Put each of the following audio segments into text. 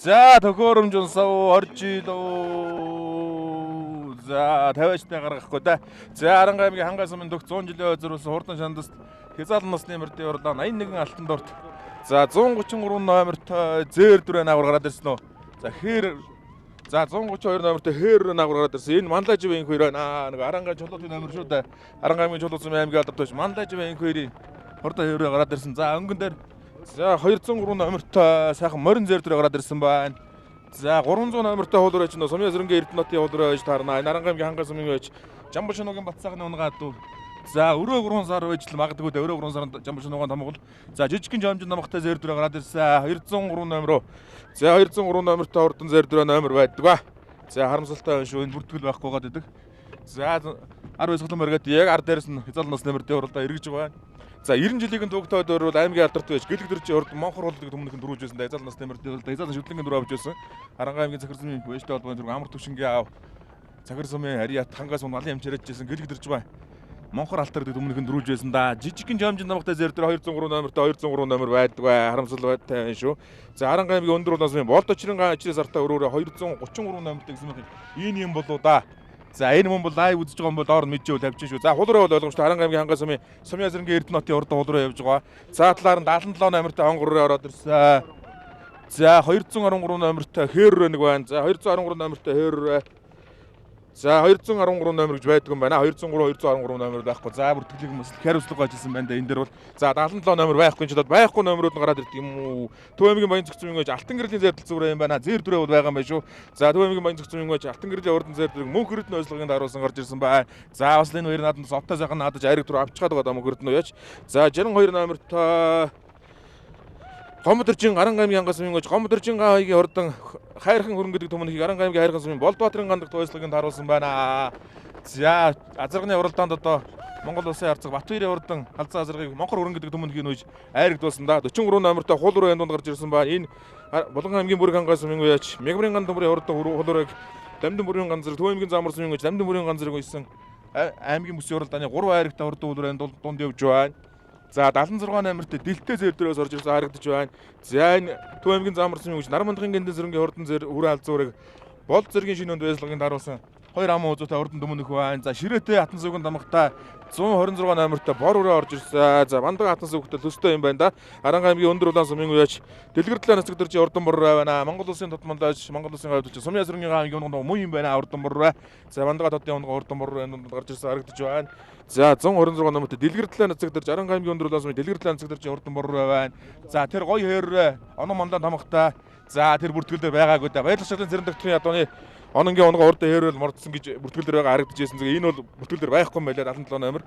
За төхөөрөмж унсав орж илөө. За 50-тай гаргахгүй да. За Аранга аймгийн Хангай сумын төгс 100 жилийн ойзруулсан хурдан шандас Хязаалан насны мөрдийн урлаа 81 алтан дорт. За 133 номертой зээр дүрээ наагур гараад ирсэн үү. За хээр за 132 номертой хээр наагур гараад ирсэн. Энэ Манлажив инх хоёр байна. Нэг Аранга чулуутын номер шүү дээ. Аранга аймгийн чулуут сумын аймгийн алдартай Манлажив инх хоёрын хурдан хээрээ гараад ирсэн. За өнгөн дээр за 203 номертой сайхан морин зээр дүрээ гараад ирсэн байна. За 300 номертой хуулуур аж нөө сумын эсрэнгийн Эрдэнэтийн хуулуур аж таарна. Энэ Аранга аймгийн Хангай сумын аж Жамбушнуугийн Батсагны унгаад дүү. За өрөө 3 сар байж л магадгүй дээ өрөө 3 сард Жамбушнуугийн тамгал. За жижигхэн жамжин намхтай зээр дүрээ гараад ирсэн. 203 номер. За 203 номертой хурдан зээр дүрээ номер байдаг ба. За харамсалтай байна шүү. Энэ бүртгэл байхгүй гад идэг. За 10 суулан мөргөд яг ар дээрс нь Хязаалан насны мөрдийн уралдаа эргэж байгаа. За 90 жилийн төгтөөд бол аймгийн алдартай байж гэлэг дөржин урд монхор болдог хүмүүнийхэн дөрүүлж байсан. Хязаалан насны мөрдийн уралдаа Хязаалан шүтлэнгийн дөрөв авч байсан. Аранга аймгийн Цахир сумын бэжтэй холбооны зүрх амар төвшингийн аав Цахир сумын Ариат Хангай сум малын амчирч байсан гэлэг дөрж бай. Монхор алтар дэг хүмүүнийхэн дөрүүлж байсан да. Жижигхэн жамжин намхтай зэр дээр 203 номертой 203 номер байдаг бай. Харамсалтай байна шүү. За Аранга аймгийн өндөр улаан сумын Болдо Чирэнга ачрын сартаа өрөөрэ 233 номертой гэсэн юм. Энэ юм болоо да. За энэ хүн бол лайв үзэж байгаа юм бол доор нь мэдчихвэл тавьчих шүү. За хулуураа бол ойлгомжтой Аранга аймгийн Хангай сумын Сумын эсрэнгийн Эрдэнэтийн урд хулуураа явж байгаа. За талаар нь 77 номертой хонгороо ороод ирсэн. За 213 номертой хээррөө нэг байна. За 213 номертой хээррөө. За 213 номер гэж байдаг юм байна. 203 213 номер байхгүй. За бүртгэлийг мэс хариуцлага ажилласан байна да. Энэ дээр бол за 77 номер байхгүй ч удаад байхгүй номерууд нь гараад ирдэг юм уу? Төв аймгийн Баян Зөвхөн өнгөж Алтан гэрлийн зэрлэл зүрэ юм байна. Зэр дүрээ бол байгаа юм байна шүү. За Төв аймгийн Баян Зөвхөн өнгөж Алтан гэрлийн урдан зэр дүрийг мөнх хөрөдний ойслогын даруулсан гарч ирсэн байна. За бас энэ хоёр нааданд зовтой сайхан наадаж айраг дүр авчгаад байгаа мөнх хөрөднөө яач. За 62 номертой Гомдоржин Аранга аймгийн Хангай сумын өнгөж Гомдоржин гавьгийн урдан хайрхан хөрөнгө гэдэг төмөнхийг Аранга аймгийн хайрхан сумын Болдбаатарын гандагт ойслогын харуулсан байна. За азарганы уралдаанд одоо Монгол улсын арцаг Батбаярын урдан халзан азаргыг монхор хөрөнгө гэдэг төмөнхийг нөөж айрагдуулсан да. 43 номертой хуулуур аянд гарч ирсэн байна. Энэ Булган аймгийн Бүрэг Хангай сумын үеч Мягмарын ган төмрийн урдан хуулуурыг Дамдын бүрийн ган зэрэг Төв аймгийн Замар сумын үеч Дамдын бүрийн ган зэрэг үйсэн аймгийн бүсийн уралдааны 3 айрагтай урдан хуулуур аянд дунд явж байна. За 76 номертой дэлтэй зэр дээрээс орж ирсэн харагдаж байна. За энэ Төв аймгийн Замар сумын үеч Нармандахын гэнтэн сэрэнгийн хурдан зэр хүрээ алзуурыг Болд зэргийн шинэ өнд байслагын даруулсан 2 амын үзүүтэй урдан төмөнөх байна. За Ширээтэй хатан сүгэн дамгтай 126 номертой бор үрээ орж ирсэн. За Бандаг хатан сүгтэй төстэй юм байна да. Аранга аймгийн өндөр улаан сумын үеч дэлгэр талаа нацэг дөржи урдан бор байна. Монгол улсын тутамдаж Монгол улсын гавьд сумын эсрэнгийн аймгийн унган муу юм байна урдан бор. За Бандаг хотын унган урдан бор гарч ирсэн харагдаж байна. За 126 номертой дэлгэр талаа нацэг дөржи Аранга аймгийн өндөр улаан сумын дэлгэр талаа нацэг дөржи урдан бор байна. За тэр гоё хээрээ онон мондан тамхтай. За тэр бүртгэл дээр байгаагүй да. Баярлах шатлын цэрэн докторийн ядууны ононгийн онго урд хээрэл мордсон гэж бүртгэл дээр байгаа харагдаж байсан. Энэ бол бүртгэл дээр байхгүй юм байлаа 77 номер.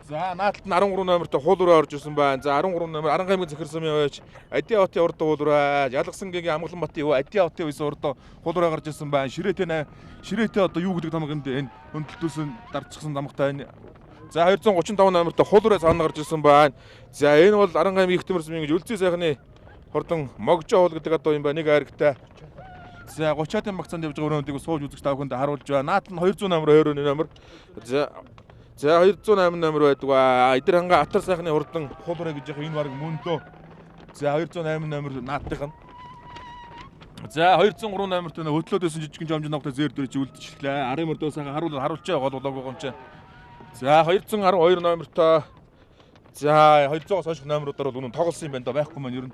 За наадад нь 13 номертой хуулуураа орж ирсэн байна. За 13 номер Аранга аймгийн Цахир сумын ойч Адиа хотын урд хуулуураа Ялгсангийн Амгалан батын юу Адиа хотын үйс урд хуулуураа гарч ирсэн байна. Ширээтэй одоо юу гэдэг тамганд энэ хөндлөлтөөсөн дарчихсан тамгатай энэ. За 235 номертой хуулуураа цаана гарч ирсэн байна. За энэ бол Аранга аймгийн Их Төмөр сумын гэж үлзий сайхны хурдан Могжоо хуул гэдэг одоо юм байна. Нэг айрагтай. За 30-аад багцаанд явж байгаа өрөөндийг сууж үзэж тавханд харуулж байна. Наад нь 200 номер 20 номер. За 208 номер байдаг ба. Эдэр ханга Атар сайхны хурдан хуулуураа гэж яг энэ баг мөндөө. За 208 номер наадтайх нь. За 203 номертой хөтлөөдөөсөн жижигхэн жомжин ногтой зэр дөрж үлдчихлээ. Арын мөрдөө сайхан харуулчаа гол болоогүй юм чи. За 212 номертой. За 200-аас хойш номеруудаар бол үнэн тоглосон юм байна да байхгүй маань ер нь.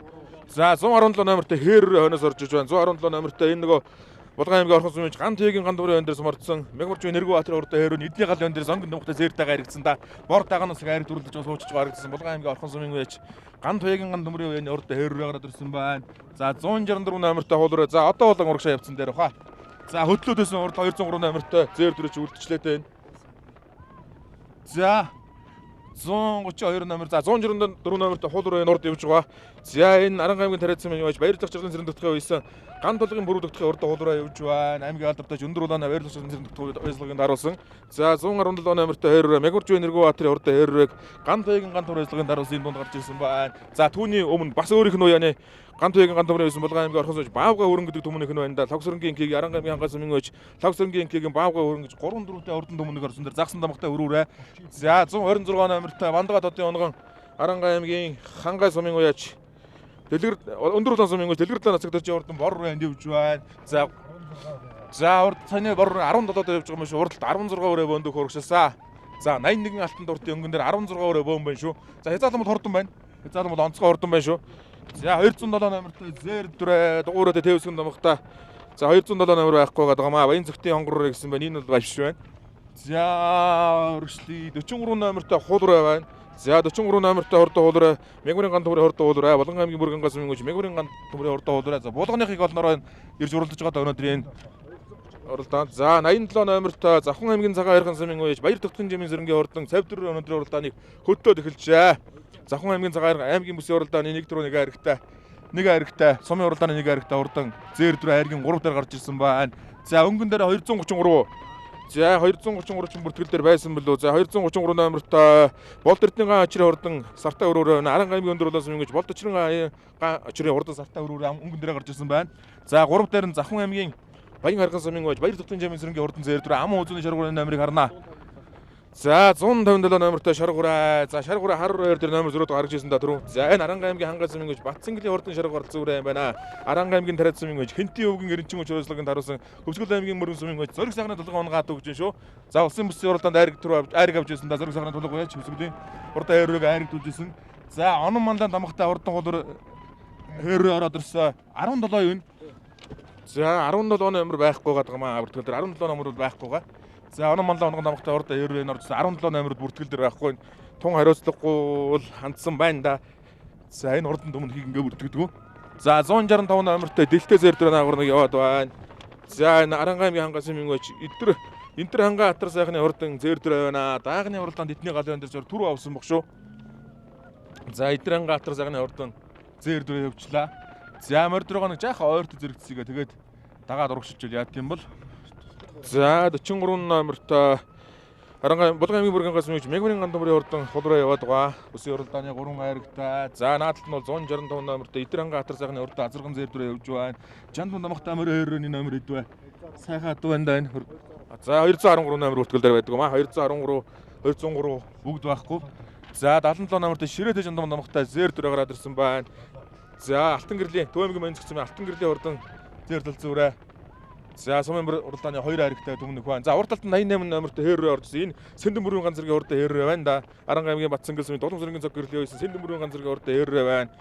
За 117 номертой хээр хойноос орж иж байна. 117 номертой энэ нөгөө Булган аймгийн Орхон сумын ган тэгийн ган дурын өн дээрс мордсон. Мягмарчгүй Нэргүүбаатарын урд хээрөө эдний гал өн дээрс онгон нөхдөд зээртэйгээ харагдсан да. Бор даганаас айр дүрлэж суучих харагдсан. Булган аймгийн Орхон сумын үеч ган тэгийн ган төмрийн үеийн урд хээрөө гараад ирсэн байна. За 164 номертой хуулуураа за одоо болон урагшаа явцсан дээр баха. За хөтлөөдөөс урд 203 номертой зээр дүрэж үлдчихлээ тань. За 132 номер за 164 номертой хуулуураа энэ урд явж байгаа. За энэ Аранга аймгийн Тариац сумын юуж Баярлах чаргалын цэрэн дутгын үйсэн ган толгын бүрүү дутгын урд хуулуураа явж байна. Аймгийн алдартай өндөр улааны Баярлах чаргалын цэрэн дутгын ойслогын даруулсан. За 117 номертой хээрээ Мягмарчгүй Нэргүүбаатарын урд хээрэг ган тойгийн ган тур ойслогын даруулсан энэ дунд гарч ирсэн байна. За түүний өмнө бас өөрийнх нь яаны ган тойгийн ган төмрийн үйсэн Булган аймгийн Орхон сумын Баавга хөрөнгө гэдэг төмөнийх нь байна да. Лавсрынгийн инкийг Аранга аймгийн Хангай сумын үйч Лавсрынгийн инкийн Баавга хөрөнгө 3-4-тэй урдан төмөнийх орсон дээр загсан дамгтай өрөөрэ. За 126 номертой Бандага хотын онгон Аранга аймгийн Хангай сумын уяач өндөр улаан сумын гүйж дэлгэр талаас цогтож урд бор руу явж байна. За урд цааны бор 17-д явж байгаа юм шүү. Урдд 16 өрөө бөөндөх хөргөшсөн. За 81 алтан дуртын өнгөн дээр 16 өрөө бөөн байна шүү. За хязгаалan бол хурдан байна. Хязгаалan бол онцгой хурдан байна шүү. За 207 номертой зэр дүрэ дугуураа тэвсгэн домхта. За 207 номер байхгүй байгаа маа. Баян зөвхтийн хонгороо гэсэн байна. Энэ бол бавш байна. За өргөжлий 43 номертой хуулраа байна. За 43 номертой хурдан хуулраа, Мягмарын ган төмрийн хурдан хуулраа, Булган аймгийн Бүргэн гас мөнгөж Мягмарын ган төмрийн хурдан хуулраа. За булганыхыг олнороо ирж уралдаж байгаа өнөөдрийн уралдаанд. За 87 номертой Завхан аймгийн цагаан хайрхан сумын үеж Баяр Төгтөн жимийн зэрэнгийн хурдан цавдэр өнөөдрийн уралдааныг хөтлөөд эхэлжээ. Завхан аймгийн цагаан хайрхан аймгийн бүсийн уралдааны 1-1 харигтай, сумын уралдааны 1 харигтай хурдан зээр дүр хайргийн 3 дээр гарч ирсэн байна. За өнгөн дээр 233. За 233 ч бүртгэл дээр байсан билүү. За 233 номертой Болдэртний гаан очрын хурдан сартаа өрөөрөө Аранга аймгийн өндөр улаан сумын гэж Болдөрчрын гаан очрын хурдан сартаа өрөөрөө өнгөн дээр гарч ирсэн байна. За 3 дээр нь Завхан аймгийн Баян харган сумын гүйж Баяр Төгтөн жимийн зэрэнгийн хурдан зээр дүр ам үзүүний шаргуурын номерыг харна. За 157 номертой шаргуураа. За шаргуураа хар 2 дээр номер 0-д гарч ирсэн да түрүү. За энэ Аранга аймгийн хангай сумын гүйж Батцэнгэлийн хурдан шаргуур зүүрээ юм байна. Аранга аймгийн Тарад сумын гүйж Хэнтийн өвгөн эренчин хүч хөрслөгийн таруулсан Хөвсгөл аймгийн Мөрөн сумын гүйж Зориг сахны тулгын унгаад өгч шүү. За улсын бүсийн уралдаанд айрыг авч ирсэн да Зориг сахны тулгын гүйж Хөвсгөлийн хурдан хайрыг айрагдуулж ирсэн. За онон манлан дамгтай хурдан хуулар хайрыг ороод ирсэн 17 юу. За 17 номер байхгүй байгаа маа бүртгэл дээр 17 номер бол байхгүй байгаа. За онон манлан онгон дамгтай хурдан хайрыг орж 17 номерд бүртгэл дээр байхгүй. Тун хариуцлагагүй бол хандсан байна да. За энэ хурдан өмнөхийг ингээ бүртгэдэг. За 165 номертой дэлтэй зэр дээр наагур нэг яваад байна. За энэ Аранга аймгийн хангай сумын гүйж энтер хангай хатар сайхны хурдан зэр дээр байна. Даагны уралдаанд эдний галын дээр түрүү авсан баг шүү. За эдэр хангай хатар сайхны хурдан зэр дээр явчлаа. За мордороо нэг жаахан ойрт зэрэгцсийгээ тэгээд дагаад урагшилж яад юм бол. За 43 номертой Аранга Булган аймгийн Бүргэн гас мөнгөж Мягмарын ган төмрийн хурдан хулраа яваад байгаа. Бүсийн уралдааны 3 хайрагтай. За наадтал нь бол 165 номертой эдэр хангай хатар сайхны хурдан азарган зэр дээр явж байна. Жандун дамгтай мөр хоёрын номер идвэ. Сайхан адванда энэ. За 213 номер бүртгэл дээр байдаг юм а. 213 203 бүгд байхгүй. За 77 номертой Ширээтэй жандун дамгтай зэр дээр гараад ирсэн байна. За Алтан гэрлийн Төвөмгийн маньцгцэн Алтан гэрлийн хурдан зэр дал зүрэ. За сумын уралдааны 2 хайрагтай төмнөх байна. За урд талд нь 88 номертой хээррээ оржсэн. Энэ Сэндэн бүрийн ганц зэргийн хурдан хээррээ байна да. Аранга аймгийн Батцэнгэл сумын Дулам зэргийн цог гэрлийн байсан Сэндэн бүрийн ганц зэргийн хурдан хээррээ байна.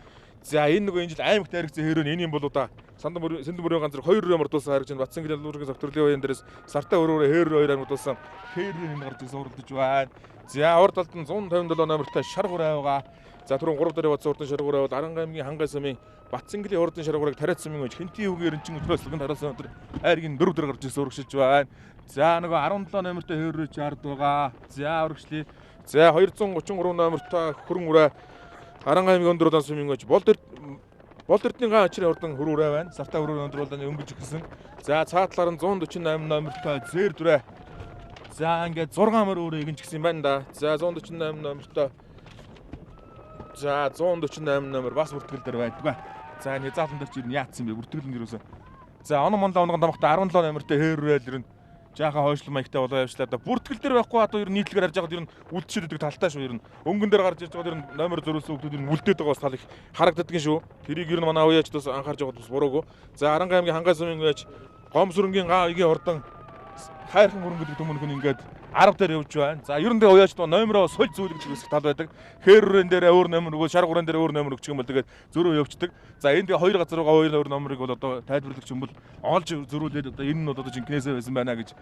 За энэ нөгөө энэ жил аймагт хайрагцсан хээррээ нь энэ юм болоо да. Сэндэн бүрийн ганц зэрэг 2 өрөө мордуулсан хайрагч нь Батцэнгэл луургийн цог төрлийн баян дээрээс сартаа өрөөрөө хээррээ 2 мордуулсан хээррээ энэ гарч ирсэн уралдаж байна. За урд талд нь 157 номертой шаргуураа байгаа. За түрүүн 3 дээр бацсан хурдан шаргуураа бол Аранга аймгийн хангай сумын Батцэнгэлийн хурдан шаргуурыг Тарад сумын гүйж Хэнтийн өвгөн эренчин хөтлөслөгөнд харуулсан өдөр айргийн 4 дээр гарч ирсэн урагшилж байна. За нөгөө 17 номертой хөррөө чард байгаа. За урагшлий. За 233 номертой хөрөн үрэ Аранга аймгийн өндөр улаан сумын гүйж Болдэртний гаан очрын хурдан хөрөөрэй байна. Сартаа хөрөөр өндөр улааны өнгөж ирсэн. За цаатлаар нь 148 номертой зэр дүрэ. За ингээд 6 мөр өөрөө игэн ч гисэн байна да. За 148 номертой. За 148 номер бас бүртгэл дээр байдгаа. За энэ заалан дээр чи яатсан бэ? Бүртгэл нь юусэн. За онон монлоо онгон дамгтай 17 номертой хээррэл ер нь жаахан хойшлон маягтай болоо явчлаа да. Бүртгэл дээр байхгүй одоо ер нь нийтлэгээр харж байгаад ер нь үлдчихэд талтай шүү ер нь. Өнгөн дээр гарч ирж байгаа ер нь номер зөрүүлсэн хүмүүс ер нь үлдээд байгаа бас тал их харагддаг юм шүү. Тэрийг ер нь манай уяач бас анхаарж байгаад бас буруугүй. За Аранга аймгийн хангай сумын уяач Гомсүрэнгийн гаан игийн хурдан хайрхан хөрөнгө гэдэг төмөнх нь ингээд 10 дээр явж байна. За ер нь тэгээ уяач номероо сул зүүлгэж хэсэг тал байдаг. Хээррэн дээр өөр номер өгөө, шаргуурын дээр өөр номер өгчих юм бол тэгээд зөрөө явцдаг. За энд тэгээ 2 газар байгаа 2 номерыг бол одоо тайлбарлагч юм бол олж зөрүүлээд одоо энэ нь бол одоо жинкнээсээ байсан байна гэж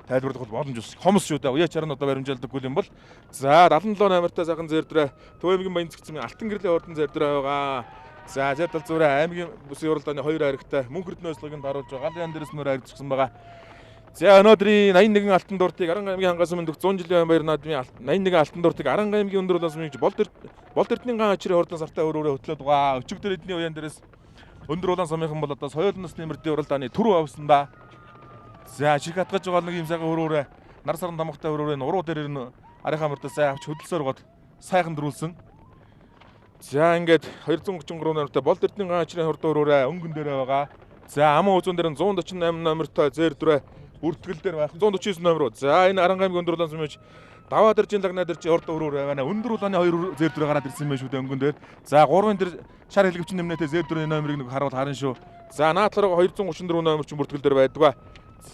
тайлбарлах бол боломж ус. Хомс шүү дээ. Уяачаар нь одоо баримжаалдаггүй юм бол. За 77 номертой сайхан зэр дээр Төвөмгийн баянцгцэн Алтан гэрлийн хурдан зэр дээр байгаа. За зэр тал зүрэ аймгийн бүсийн уралдааны 2 хайрагтай мөнгөрт нөөцлөгийг харуулж байгаа. Галын дээрээс мөр хайрцсан байгаа. За өнөөдрийн 81 алтан дуртыг Аранга аймгийн хангай сумын 100 жилийн баяр наадмын 81 алтан дуртыг Аранга аймгийн өндөр улаан сумын Болдэртний гаан очрын хурдан сартаа өрөөрөө хөтлөөд байгаа. Өчигдөр эдний уян дээрээс өндөр улаан сумынхан бол одоо соёл насны мөрдийн уралдааны түрүү авсан да. За чих хатгаж байгаа нэг юм сайхан өрөөрөө нар саран дамгтай өрөөрөө уруу дээр ирнэ арийнхаа мөрдөөсөө авч хөдөлсөөр гоод сайхан дөрүүлсэн. За ингээд 233 номертой Болдэртний гаан очрын хурдан өрөөрөө өнгөн дээр байгаа. За аман үзүүн дээр 148 номертой зэр дүрэ бүртгэл дээр байх 149 номер. За энэ Аранга аймгийн өндөр улаан сумын даваа дэржийн лагнаа дэржийн урд өрөөр байна. Өндөр улааны 2 зэр дүрэ гараад ирсэн байх шүү дээ өнгөн дээр. За 3-ын дээр шар хэлгэвчин нэмнэтэй зэр дүрийн номерыг нэг харуул харна шүү. За наадлаараа 234 номер ч бүртгэл дээр байдаг.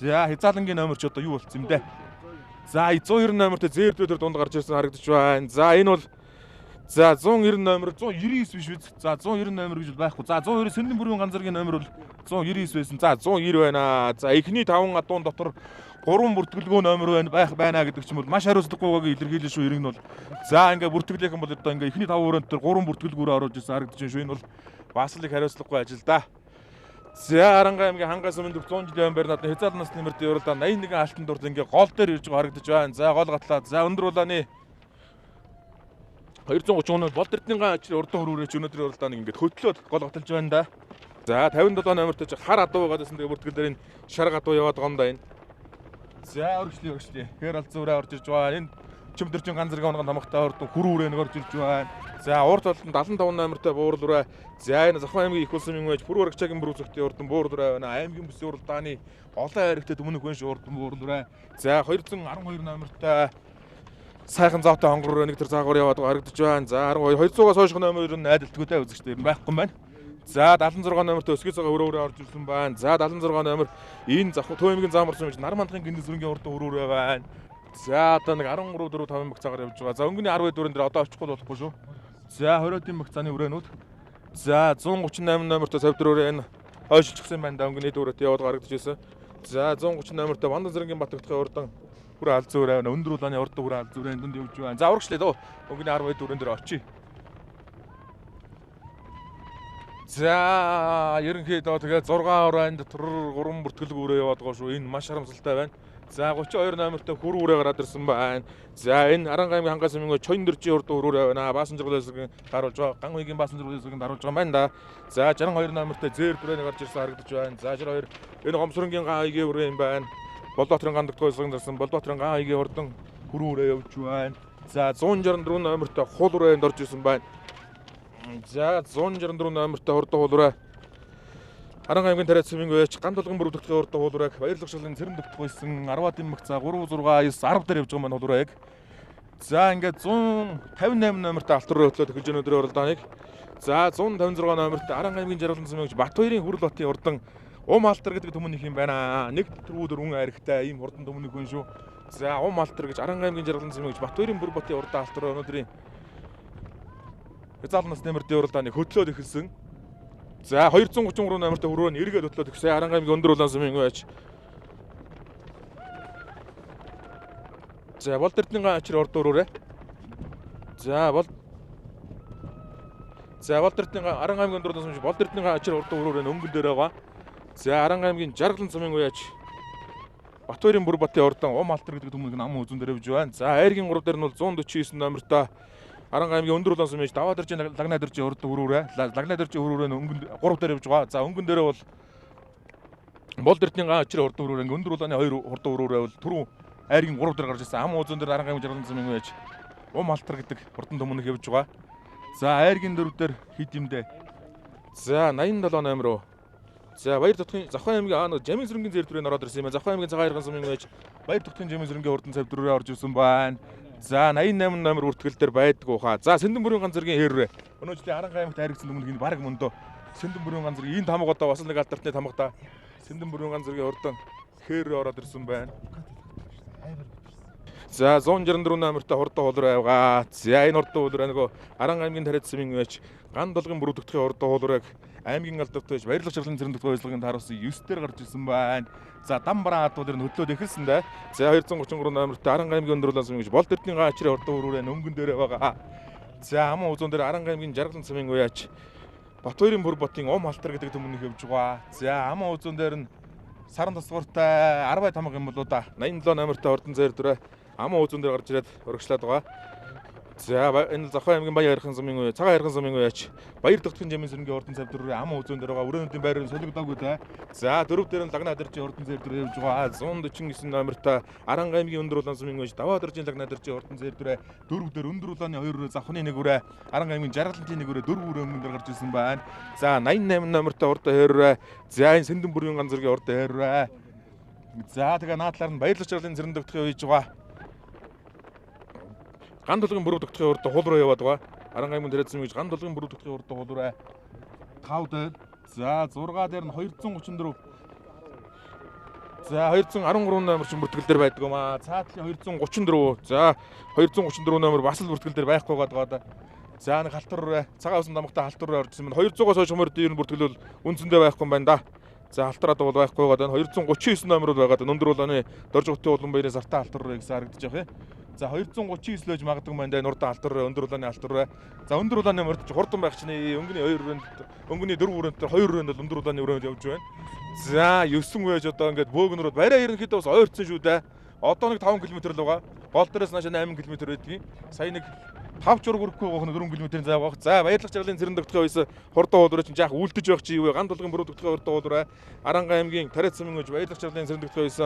За хязаалангийн номер ч одоо юу болцсон юм бэ? За 190 номертэй зэр дүрээр дунд гарч ирсэн харагдаж байна. За энэ бол за 190 номер 199 биш үү? За 190 номер гэж байхгүй. За 190 Сэндэн бүрийн ганцаргийн номер бол 199 байсан. За 190 байна. За эхний 5 адуун дотор 3 бүртгэлгүй номер байна гэдэг чинь бол маш хариуцлагагүйг илэрхийлж шүү ирэх нь бол. За ингээ бүртгэлийнхэн бол одоо ингээ эхний 5 өрөөнд төр 3 бүртгэлгүүрээ оруулж ирсэн харагдаж байна шүү. Энэ бол бас л их хариуцлагагүй ажил да. За Аранга аймгийн Хангас өмнө 100 жилийн өмнө надад хязгаарлалт насны нэмэрт явуулаа 81 алтан дурд ингээ гол дээр ирж байгаа харагдаж байна. За гол гатлаа. За өндөр улааны 230 өнөө бол тэрдний ачир урдан хөрөөрөөч өнөөдрийн уралдааныг ингээд хөтлөөд гол готолж байна да. За 57 номертой ч хар адуу байгаад байсан. Тэгээ бүртгэл дээр энэ шар гадуу яваад байгаа юм да энэ. За өргөжлөе. Хэр аль зүрээ орж ирж байгаа. Энэ чимдэрчин ганцэргийн онгон тамхтай ордон хүрүүрээ нэг орж ирж байна. За урд болон 75 номертой буурлураа. За энэ Завхан аймгийн их улсын мөнгөж Пүр Барагчаагийн бүр үзэгтэй урдан буурлураа байна. Аймгийн бүсийн уралдааны олон хайртай төмөнөх хүн шүү урдан буурлураа. За 212 номертой сайхан зоотой хонгор нэг төр цаагаар яваад харагдаж байна. За 200-аас хойших номер нь найдалтгүйтэй үзэгчтэй юм байхгүй юм байна. За 76 номертой өсгий цагаа өрөөрөө орж ирсэн байна. За 76 номер энэ Төвөмгийн замарсан гэж нар мандахын гиндэс өрнгийн урдан өрөөрөө байна. За одоо нэг 13 4 5 мэг цагаар явж байгаа. За өнгөний 10 дөрөнд дээр одоо очихгүй болохгүй шүү. За 20-ын мэг цааны үрээнүүд. За 138 номертой цавдрөөрөө энэ хойшилчихсан байна да өнгөний дөрөт яваад харагдаж байсан. За 130 номертой Бандан зэргийн Батгтхын урдан бүр аль зөөрэ байна. Өндөр улааны урд бүр аль зөөрэ энд явж байна. За урагшлаа дөө. Өнгөний 10 дөрөнд дээр очие. За ерөнхийдөө тэгээ 6 оройнд 3 бүртгэлгүүрээ яваад байгаа шүү. Энэ маш харамсалтай байна. За 32 номертой хүрүүрээ гараад ирсэн байна. За энэ Аранга аймгийн Хангас өмнө Чойн дэржийн урд өрөөрөө байна. Баасан жиглээсгийн даруулж байгаа. Ган үеийн баасан жиглээсгийн даруулж байгаа юм байна да. За 62 номертой зэр бүрээ гарч ирсэн харагдаж байна. За 62 энэ Гомсронгийн ган аягийн өрөө юм байна. Болдбаатарын ган дэгтгойсон дэрсэн Болдбаатарын ган аягийн урдан хүрүүрээ явж байна. За 164 номертой хул өрөөнд орж ирсэн байна. За 164 номертой урд хуулураа Аранга аймгийн тариац цэвийн өвч ган толгон бүрдэгдэх урд хуулурааг баярлах шалгын цэрэн дэгтгойсон 10-ын мэг за 3 6 9 10 дээр явж байгаа маань хуулурааг. За ингээд 158 номертой алтар хөтлөөд эхэлж өнөөдрийн уралдааныг. За 156 номертой Аранга аймгийн жаргалан цэвийн өвч Батбаярын хүрэл хотын урдан алтар гэдэг төмөнөх юм байна. Нэг төрүүд өргөн аригтай ийм урдан төмөнөх хүн шүү. За алтар гэж Аранга аймгийн жаргалан цэвийн өвч Батбаярын бүр хотын урдан алтар өнөөдрийн хязгаарлалт насны нэмэрт уралдааныг хөтлөөд эхэлсэн. За 233 номертой хүрээ нь эргээд хөтлөөд эхэлсэн. Аранга аймгийн өндөр улаан сүмийн өвч. За бол тэрдний ачир урд өрөөрэ. За бол тэрдний Аранга аймгийн өндөр улаан сүмийн бол тэрдний ачир урд өрөөрэ өнгөн дээр байгаа. За Аранга аймгийн жаргалан сүмийн өвч Батбаярын бүр хотын урдан алтар гэдэг төмөнг ам үзүүн дээр явж байна. За айргийн 3 дээр нь бол 149 номертой Аранга аймгийн өндөр улаан сүмэж даваа дэржийн лагнаа дэржийн урд хүрүүрээ. Лагнаа дэржийн хүрүүрээ өнгөн 3 дээр явж байгаа. За өнгөн дээрээ бол дэртний ачир урд хүрүүрээ өндөр улааны 2 урд хүрүүрээ бол түрүү айргийн 3 дээр гарч ирсэн. Ам үзүүн дээр Аранга аймгийн жаргалан сүмийн өвч алтар гэдэг урдан төмөнөг явж байгаа. За айргийн 4 дээр хит юмдээ. За 87 номер руу. За Баяр Тутгийн Завхан аймгийн Жамин сүрэнгийн зэр дүрээр ороод ирсэн юм. Завхан аймгийн цагаан ярган сүмийн өвч Баяр Тутгийн Жамин сүрэнгийн урдан цав дүрээр орж ирсэн байна. За 88 номер бүртгэл дээр байдгүй хаа. За Сэндэн бүрийн ганцэргийн хэрвээ. Өнөө жилийн Аранга аймагт хайргсан дүмнэг энэ баг мөндөө. Сэндэн бүрийн ганцэргийн энэ тамга одоо бас нэг алтартны тамга. Сэндэн бүрийн ганцэргийн урдан хэрвээ ороод ирсэн байна. За 164 номертой хурдан хуулур авгаа. За энэ хурдан хуулур нөгөө Аранга аймгийн тариац цэвийн өвч ган долгын бүрдэгдэхин хурдан хуулурыг аймгийн алдартай баярлах шалгын цэрэн дэх баялагын тааруулсан 9 дээр гарч ирсэн байна. За Дамбараа хатуудаар нь хөтлөөд эхэлсэн дээ. За 233 номертой Аранга аймгийн өндөр улаан сүмийн бол тэрдний ачирын хурдан хөрүүрээ өнгөн дээрээ байгаа. За аман үзүүн дээр Аранга аймгийн жаргалан цэвийн өвч Батбаярын бүр ботын алтар гэдэг төмөнөх явж байгаа. За аман үзүүн дээр нь саран тасгууртай 10 тамга юм болоо да. 87 номертой ордон зэр дүрээ аман үзүүн дээр гарч ирээд урагшлаад байгаа. За энэ Завхан аймгийн Баяр ярхан сүмийн өвч цагаан ярхан сүмийн өвч Баяр Тутгийн Жамин сүрэнгийн ордон цав дүрээ аман үзүүн дээр байгаа. Өрөөнүүдийн байрын солигдоогүй да. За дөрөв дээр нь лагнаа дэржийн ордон зэр дүрээ явж байгаа. 149 номертой Аранга аймгийн өндөр улаан сүмийн өвч даваа дэржийн лагнаа дэржийн ордон зэр дүрээ дөрөв дээр өндөр улааны 2 Завханы 1 үрээ Аранга аймгийн жаргалантын 1 үрээ 4 үрээ өмнө дээр гарч ирсэн байна. За 88 номертой урдаа хэрвээ. За энэ Сэндэн бүрийн ганцэргийн урдаа хэрвээ. За тэгээ наадлаар нь баярлах жаргалын цэрэн дэгдэх явж байгаа. Ган толгын бүрэг тогтохын урд хул руу яваад байгаа. Аранга аймгийн тариацсан гэж ган толгын бүрэг тогтохын урд хул руу 5 дээр. За 6 дээр нь 234. За 213 номер ч бүртгэл дээр байдаг юм аа. Цаатлын 234. За 234 номер бас л бүртгэл дээр байхгүй байгаа даа. За нэг халтар цагаан усан дамгтай халтар руу орж ирсэн байна. 200-аас хойш мөрд ер нь бүртгэл бол үндсэндээ байхгүй юм байна да. За халтараад бол байхгүй байгаа. 239 номер бол байгаа. Өндөр улааны дорж готын улан баярын сартаа халтар руу гэсэн харагдаж байгаа юм. За 239 лөөж магадгүй юм байна. Нурдан халтар руу, өндөр улааны халтар руу. За өндөр улааны мөрд ч хурдан байх чинь өнгөний 2 өрөөнд, өнгөний 4 өрөөнд 2 өрөөнд бол өндөр улааны өрөөнд явж байна. За 9 вэж одоо ингээд бөөгнөрөд барай ерөнхийдөө бас ойрцсон шүү дээ. Одоо нэг 5 км л байгаа. Гол дээрээс наашаа 8 км байдгийг. Сая нэг 5 зураг өрөхгүй байгаа 4 км-ийн зав авах. За баярлах жаргалын цэрэн тогтохын ойс хурдан уулуурч жаах үлдэж байх чи юу вэ? Ган толгын бүрэг тогтохын хурдан уулуураа Аранга аймгийн Тариацсан мөнгөж баярлах жаргалын цэрэн тогтохын ойс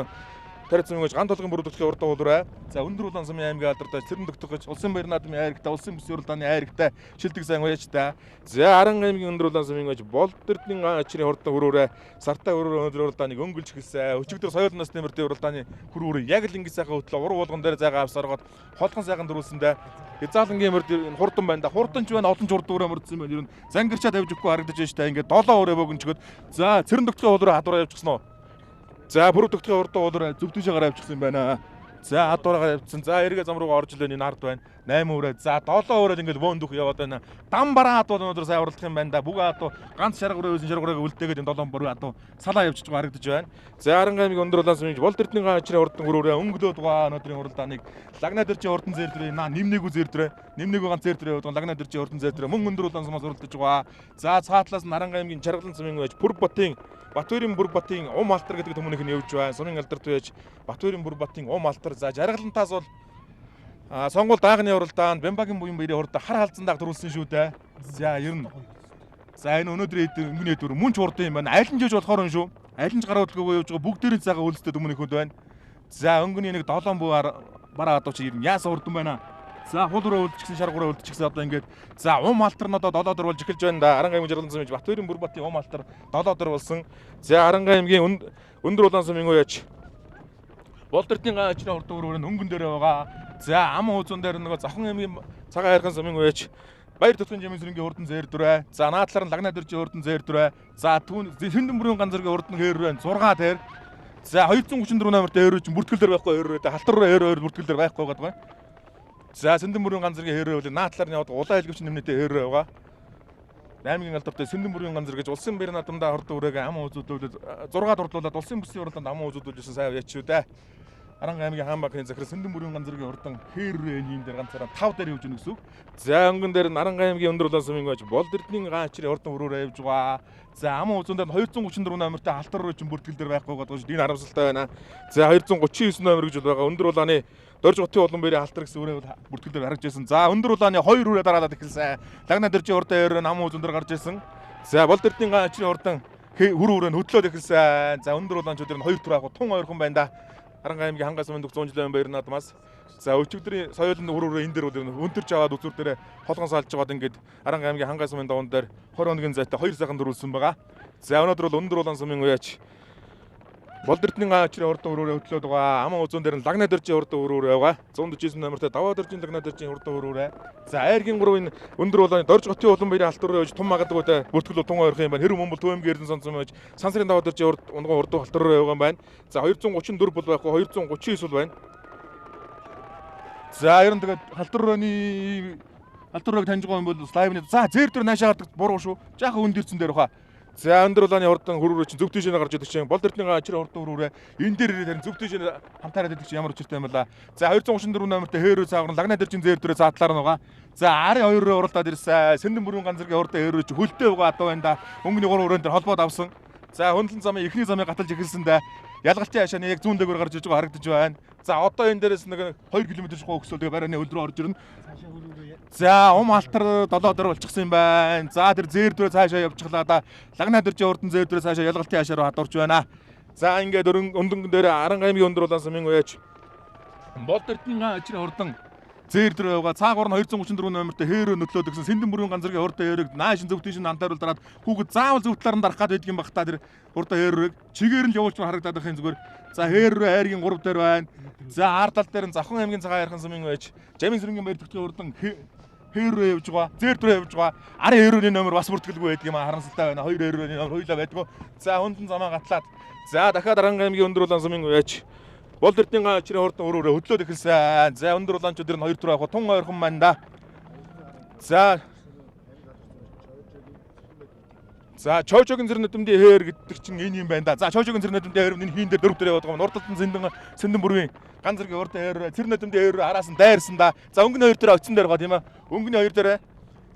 Тариацсан мөнгөж ган толгын бүрэг тогтохын хурдан уулуураа. За өндөр улаан сумын аймгийн алдартай цэрэн тогтох гэж улсын баяр наадмын айрагтай улсын бүсийн уралдааны айрагтай шилдэг сайн уяж та. За Аранга аймгийн өндөр улаан сумын мөнгөж Болдэрдний ачрын хурдан хөрөөрэ сартаа хөрөөр өндөр уралдааныг өнгөлж эхэлсэн. Өчигдөр соёл насны мөрдийн уралдааны хөрөөрэ яг л ингэ сайхан хөтлөө ур уулган дээр зайгаа авсаргаад холхон сайхан дөрүүлсэндээ Хязаалангийн мөрд хурдан байна да. Хурдан ч байна олон ч хурдан өрөө мөрдсөн байна. Ер нь зангирчаад авж өгөхгүй харагдаж байна шүү дээ. Ингээд 7 өрөө бөгөнчгöd. За цэрэн тогтохын хуулраа хадвараа явчихсан уу? За бүрэг тогтохын хурдан хуулраа зөвдөж агаар явчихсан байна. За хадвараагаар явчихсан. За эргээ зам руугаа орж илээ энэ ард байна. 8 өрөө. За 7 өрөөд ингээд бөөндөх яваад байна. Дам бараа хад бол өнөөдөр сайн уралдах юм байна да. Бүгэ хад ганц шарга өрөө байсан шаргуурааг үлдээгээд энэ 7 бороо хад салаа явчихж байгаа харагдаж байна. За Аранга аймгийн өндөр улаан сумын Болдэрдний ачрын хурдан хөрөөрөө өнгөлөөд байгаа өнөөдрийн уралдааныг Лагна дэрчийн хурдан зээрдрээ нэмнэгүү зээрдрээ нэмнэгүү ганц зээрдрээ яваад Лагна дэрчийн хурдан зээрдрээ мөн өндөр улаан сумаас уралдаж байгаа. За цаатлаас нь Аранга аймгийн Чаргалан сумын байж Бүрбатын Батбаярын Бүрбатын Ум алтар гэдэг төмөнийх нь явж байна. Сумын алдарт байж Батбаярын Бүрбатын Ум алтар. За Жаргалантаас бол сонгуул даагны уралдаанд Бямбагийн буян баярын хурдан хар халзан дааг төрүүлсэн шүү дээ. За ер нь за энэ өнөөдрийн өнгөний дүр мөн ч хурдан юм байна. Аль нь жиж болохоор юм шүү. Аль нь ч гараа хөдөлгөөгөө явж байгаа бүгдээрийн цагаа үлстэй төмөнийхөнд байна. За өнгөний нэг 7 буу бараа одоо чи ер нь яасан хурдан байна. За хул руу үлдчихсэн шаргуураа үлдчихсэн одоо ингээд за ум алтар нь одоо 7 дор болж эхэлж байна да. Аранга аймгийн Жаргалан сумын Батбаярын Бүрбатын ум алтар 7 дор болсон. За Аранга аймгийн өндөр улаан сумын уяач Болдэрдний ачрын хурдан хөрөөр нь өнгөн дээр байгаа. За ам уузун дээр нөгөө Завхан аймгийн цагаан хайрхан сумын уяач Баяр Төтгөн жимийн сэрэнгийн хурдан зээр дүрэ. За наадлаар нь Лагна дэрчийн хурдан зээр дүрэ. За түүн Сэндэн бүрийн ганцэргийн хурдан хээр байна. 6 дээр. За 234 номерт хээр чинь бүртгэл дээр байхгүй хээр дээ. Халтар руу хээр бүртгэл дээр байхгүй байгаа. За Сэндэн бүрийн ганцэргийн хээр бол наадлаар нь яваад улаан хэлбэрч нэмнэтэй хээр байгаа. Аймгийн алдартай Сэндэн бүрийн ганцэр гэж улсын баяр наадамдаа хурдан үрээгээ ам уузуудуулаад 6 дурдлуулаад улсын бүсийн уралдаанд ам уузуудуулжсэн сайн яач шүү дээ. Аранга аймгийн хаан банкны захирал Сэндэн бүрийн ганцэргийн хурдан хээр ийм дээр ганцаараа 5 дээр явж гэнэ гэсэн үг. За өнгөн дээр нь Аранга аймгийн өндөр улаан сумын байж Болдэрдний ачрын хурдан хөрөөрөө явж байгаа. За ам уузун дээр 234 номертэй халтар руу чинь бүртгэл дээр байхгүй байгаа шүү. Энэ харамсалтай байна. За 239 номер гэж байгаа өндөр улааны дорж готын улан баярын халтар гэсэн үрээ бүртгэл дээр харагдж байсан. За өндөр улааны 2 үрээ дараалаад эхэлсэн. Лагна дэрчийн хурдан хээр ам уузун дээр гарч ирсэн. За Болдэрдний ачрын хурдан хөр үрээ хөдлөөд эхэлсэн. За өндөр улаанчууд дээр нь 2 тур авах тун ойрхон байна да. Аранга аймгийн хангас мөндөх 100 жилийн баяр наадмаас за өчигдрийн соёлын хөрөөрөө энэ дээр өнтөрж аваад үзүүр дээр холгон салж байгаад ингээд Аранга аймгийн хангас мөнд доон дээр 20 хоногийн зайтай 2 сайхан дөрүүлсэн байгаа. За өнөөдөр бол өндөр улаан сумын уяач Болдэрдний ачрын хурдан хөрөөрөө хөтлөөд байгаа. Ам уузун дээр нь Лагна дэрчийн хурдан хөрөөрөө байгаа. 149 номертой даваа дэрчийн Лагна дэрчийн хурдан хөрөөрөө. За айргийн 3-ын өндөр улааны дорж готын улан баярын халтар руу явж тун магадгүй бүртгэл тун ойрхон юм байна. Хэрэг мөн бол төвөмгийн эрдэн сонцсон байж сансрын даваа дэрчийн хурдан халтар руу яваа юм байна. За 234 бол байхгүй 239 бол байна. За ер нь тэгээд халтар рууг таньж байгаа юм бол слайвны за зээр дээр наашаа гардаг буруу шүү. Жаахан өндөрцөн дээр баха. За өндөр улааны хурдан хөрөөрөө чинь зөв тийшээ гарч идэх чинь Болдэрдний ачрын хурдан хөрөөрөө энэ дээр ирээд харин зөв тийшээ хамтаараад идэх чинь ямар учиртай юм бэлаа. За 234 номертэй хээрөө цаагран Лагна дэрчийн зээр дөрөө цаатлаар нь байгаа. За ари 2 руу уралдаад ирсэн. Сэндэн бүрийн ганцэргийн хурдан хээрөө чи хөлтэй байгаа адуу байна да. Өнгөний 3 өрөөнд дээр холбоод авсан. За хөндлөн замын эхний замыг гаталж эхэлсэндээ ялгалтын хашааны яг зүүн дээгүүр гарч иж байгаа харагдаж байна. За одоо энэ дээрээс нэг 2 км шугуу өксөөл тэгээ барайны хөл рүү орж ирнэ. За ум алтар 7 дээр болчихсон юм байна. За тэр зээр дөрөө цаашаа явчихлаа да. Лагна дэрчийн хурдан зээр дөрөө цаашаа ялгалтын хашаа руу хадварч байна. За ингээд өндөнгөн дээр Аранга аймгийн өндөр улаан сумын уяач Болдэрдний ачрын хурдан зээр дээр явгаа цаагаар нь 234 номертой хээрөө нөтлөөд гэсэн Сэндэн бүрийн ганцэргийн урд хээрэг наашин зөвтөшин антааруул дараад хүүхэд заавал зөв талаар нь дарах гад байдаг юм бах та тэр урд хээрэг чигээр нь явуулж харагдаад байхын зүгээр. За хээрөө айргийн 3 дээр байна. За ардал дээр нь Завхан аймгийн цагаан хайрхан сумын байж Жамин Сүрэнгийн баяр төгтгийн урдан хээрөө явж байгаа. Зээр дээр явж байгаа. Арын хээрөөний номер бас бүртгэлгүй байдаг юм харамсалтай байна. 2 хээрөөний номер хоёулаа байдгүй. За хүндэн замаа гатлаад. За дахиад Аранга аймгийн өндөр улаан сумын байж Болд эрдийн чирээ хурдан өрөөрөө хөдлөөд эхэлсэн. За өндөр улаанчууд энэ 2 tur авах тун ойрхон байна да. За Чоожогийн зэрэг нүдэмдийн хээр гэдэг чинь энэ юм байна да. За Чоожогийн зэрэг нүдэмдийн хээр энэ хийн дээр 4 tur яваад байгаа. Урд талд Сэндэн бүрийн ганц зэргийн урд хээр зэрэг нүдэмдийн хээр араас нь дайрсан да. За өнгөний 2 tur очсон дээр байгаа тийм ээ. Өнгөний 2 дээр.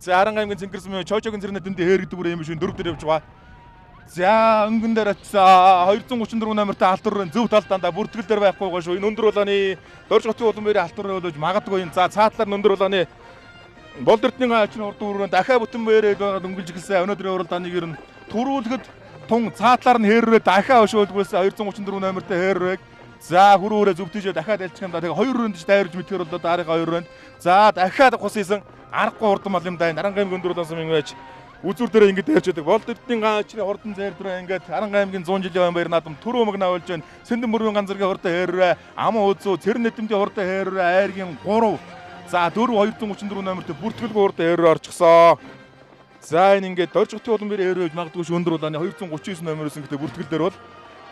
За Аранга аймгийн Цэнгэрсэн Чоожогийн зэрэг нүдэмдийн хээр гэдэг бүр юм шиг 4 tur явж байгаа. За өнгөн дээр очсон 234 номертой алтур зөв талдаанда бүртгэл дээр байхгүй байгаа шүү. Энэ өндөр улааны Дорж хотын улан бэрийн алтур болж магадгүй энэ. За цаатлаар өндөр улааны Болд эрдний ачны урд өрөөрөө дахиад бүтэн бэрээд байгаа дөнгөлж эхэлсэн. Өнөөдрийн уралдааныг ер нь төрүүлэхэд тун цаатлаар нь хээррээ дахиад өшөөлгүүлсэн 234 номертой хээррэг. За хөрөөрөө зөвтөжөө дахиад ялчих юм да. Тэгээ 2 руунд дайрж мэдхээр болоо дараагийн 2 руунд. За дахиад гус хийсэн аргагүй урдан мал юм да. Аранга аймгийн өндөр улаан сумын байж үзүүр дээр ингэж дайрч байдаг. Болд эрдний гаачны хурдан зайр дээр ингэж Аранга аймгийн 100 жилийн баяр наадам төрөө мөгнө авалж байна. Сэндэн бүрийн ганцэргийн хурдан хээррээ ам үзүү цэрэн нэдэмдийн хурдан хээррээ айргийн 3. За 4 234 номертой бүртгэлгүй хурдан хээррээ орчихсон. За энэ ингэж Дорж хотын улан бэрийн хээррээ магадгүй ш өндөр улааны 239 номероос ингэдэг бүртгэл дээр бол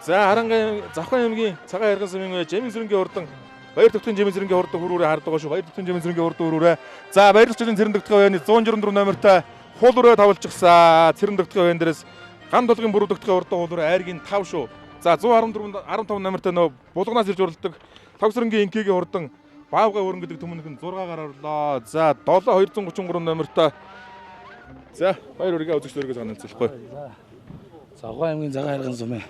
за Аранга Завхан аймгийн цагаан хайрхан сумын Жамин Сүрэнгийн хурдан баяр төгтгийн Жамин Сүрэнгийн хурдан хөрөөрөө хардаг шүү. Баяр төгтгийн Жамин Сүрэнгийн хурдан хөрөөрөө. За баярлалчдын цэрэн төгтгийн байны 164 номертой хуулураа тавалчихсан. Цэрэн төгтгийн байн дээрээс ган толгын бүрүү төгтгийн хурдан хуулураа айргийн 5 шүү. За 114 15 номертой нөө булганаас ирж уралдаг Тавсрынгийн инкигийн хурдан Баавга өрн гэдэг төмөнх нь 6-гаар орлоо. За 7 233 номертой. За баяр үргээ үзэгчдөргөө саналцлахгүй. Завхан аймгийн цагаан хайрхан сумын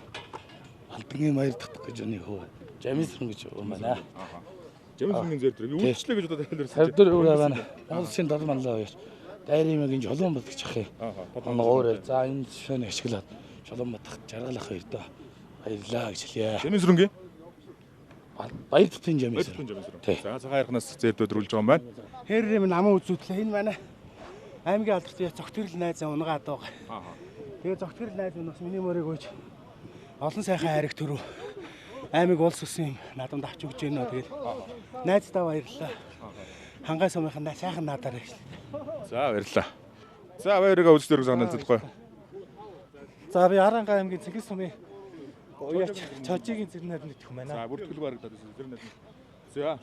албагийн баяр татах гэж өний хөө. Жамин Сүрэн гэж юм байна. Жамин Сүрэнгийн зэр дээр үйлчлээ гэж удаа тайлбарласан. Тавдар өөр байна. Улсын дол манлаа хоёр. Дайрымгийн жолоон бат гэж ах юм. Өөр. За энэ шөнө ашиглаад жолоон батах жаргалах хоёр доо. Баярлаа гэж хэлье. Жамин Сүрэнгийн баяр тутын Жамин Сүрэн. За цагаан хайрханаас зэрдүүд рүүлж байгаа юм байна. Хэрэг минь аман үзүүтлээ. Энэ манай аймгийн алдартай зогтгөрл найзаа унгаад байгаа. Тэгээ зогтгөрл найз минь бас миний мөрийг өгж олон сайхан хайрыг төрөв. Аймаг улс үсэн надад авч өгч байна. Тэгээд найздаа баярлалаа. Хангай сумынхаа сайхан надаар их. За баярлалаа. За баяргаа үзэгчдөргөө саналцлахгүй. За би Аранга аймгийн Цэнгэр сумын уяач Чожигийн зэрнээд нэг юм байна. За бүртгэлгүй харагдаад байна. Зэрнээд. За.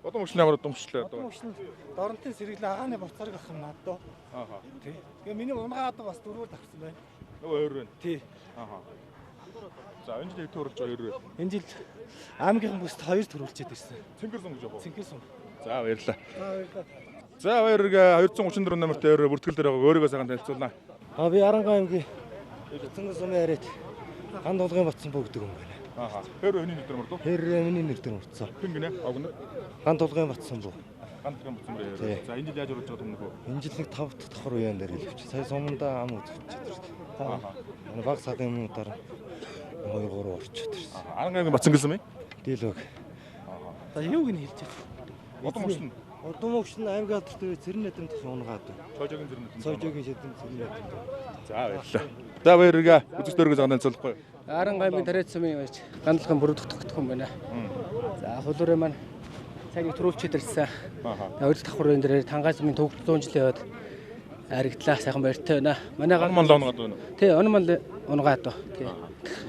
Бодон мөшний ямар думчлээ одоо. Мөшний доронтын сэргэлээ агааны буцаарыг авах юм надад. Ааха. Тий. Тэгээ миний унгаад бас дөрвөр тавсан байна. Нөгөө 2 байна. Тий. Ааха. За энэ жил төрүүлж байгаа 2 байна. Энэ жил аймгийн бүст 2 төрүүлчихэд ирсэн. Цэнгэр сум гэж яг. Цэнгэр сум. За баярлалаа. Баярлалаа. За баяргаа 234 номертой бүртгэл дээр байгаа өөрийгөө сайхан танилцуулнаа. Би Аранга аймгийн Цэнгэр сумын яриад ган толгын батсан бүгдэг юм байна. Ааха. Хэрэг хүний нэр мөрдөө. Хэрэг миний нэр дээр урдсан. Хэн гинэ? Огнод. Ган толгын батсан бүү. Ган толгын батсан бүү. За энэ жил яаж урж байгаа юм нөхөө? Энэ жил нэг 5 дахь давхар уян дээр хэлвч. Сая сумандаа ам үзчихэж ирсэн. Ааха. Манай баг сарын өмнөдөр 2-3 орчод ирсэн. Аранга аймгийн Бацсан гэсэн юм. Дийлөг. Ааха. За юуг нь хэлж байна? Бодон мөшн. Удам өгшин аймгийн алдартай цэрэн нэдэм тус унгаад. Чожогийн зэрнэд. Цожогийн шидэм цэрэн нэдэм. За баярлалаа. За баяргаа үзэгчдөргөө саналцуулахгүй. Аранга аймгийн Тариац сумын байж гандлахын бүрдэгдэх юм байна. За хулуураа маань цагийг төрүүлчихэд ирсэн. Хоёр дахь давхар энэ дээр Тангай сумын төгс 100 жилийн яваад харигдлаа сайхан баяртай байна. Манай ган мал унгаад байна. Тий, он мал унгаад байна. Тий.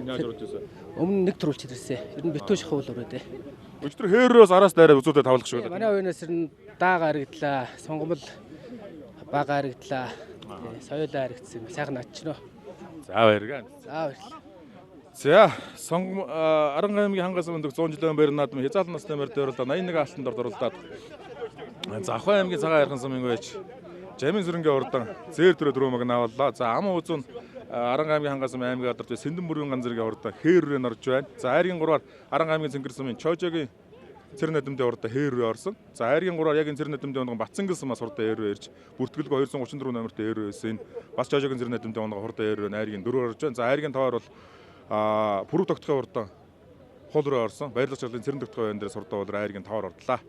Энэ яаж урж ирсэн? Өмнө нэг төрүүлчихэд ирсэн. Ер нь битүү шахуу хулуураа дээ. Өчтөр хээрөөс араас дайраад үзүүдэд тавлах шүү дээ. Манай уянаас ер нь даага харигдлаа, сонгомл бага харигдлаа. Соёлоо харигдсан. Сайхан очно. За баяргаа. За баярлалаа. За Аранга аймгийн Хангай сумын 100 жилийн баяр наадам хязгаарлалт насны морьд оролдоод 81 алтанд оролдоод Завхан аймгийн цагаан хайрхан сумын байж Жамин Сүрэнгийн урдан зээр төрөө дөрөв маг наваллаа. За ам үзүүн Аранга аймгийн Хангай сумын аймгийн алдартай Сэндэн бүрийн ганцэргийн урдан хээррээ орж байна. За айргийн 3-аар Аранга аймгийн Цэнгэр сумын Чожогийн цэрэн нэдэмдийн урдан хээррээ орсон. За айргийн 3-аар яг энэ цэрэн нэдэмдийн унган Бацсан гэсэн бас урдан хээррээ ирж бүртгэлгүй 234 номертой хээррээ байсан. Бас Чожогийн цэрэн нэдэмдийн унган урдан хээррээ айргийн 4-оор орж байна. За айргийн 5-аар бол Пүрэв тогтохын урдан хул руу орсон. Баярлалч чиглэлийн цэрэн тогтохын байр дээрээс урдан хул айргийн 5-аар орлоо.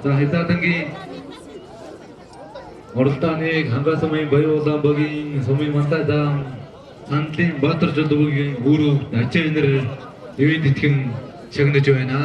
За хятадангийн уралдааныг хангас сумын баян улаан богийн сумын мантайдаан сандлын Баатар жолоогийн гүрүү ачаанэр ивэд итгэн шагнаж байна.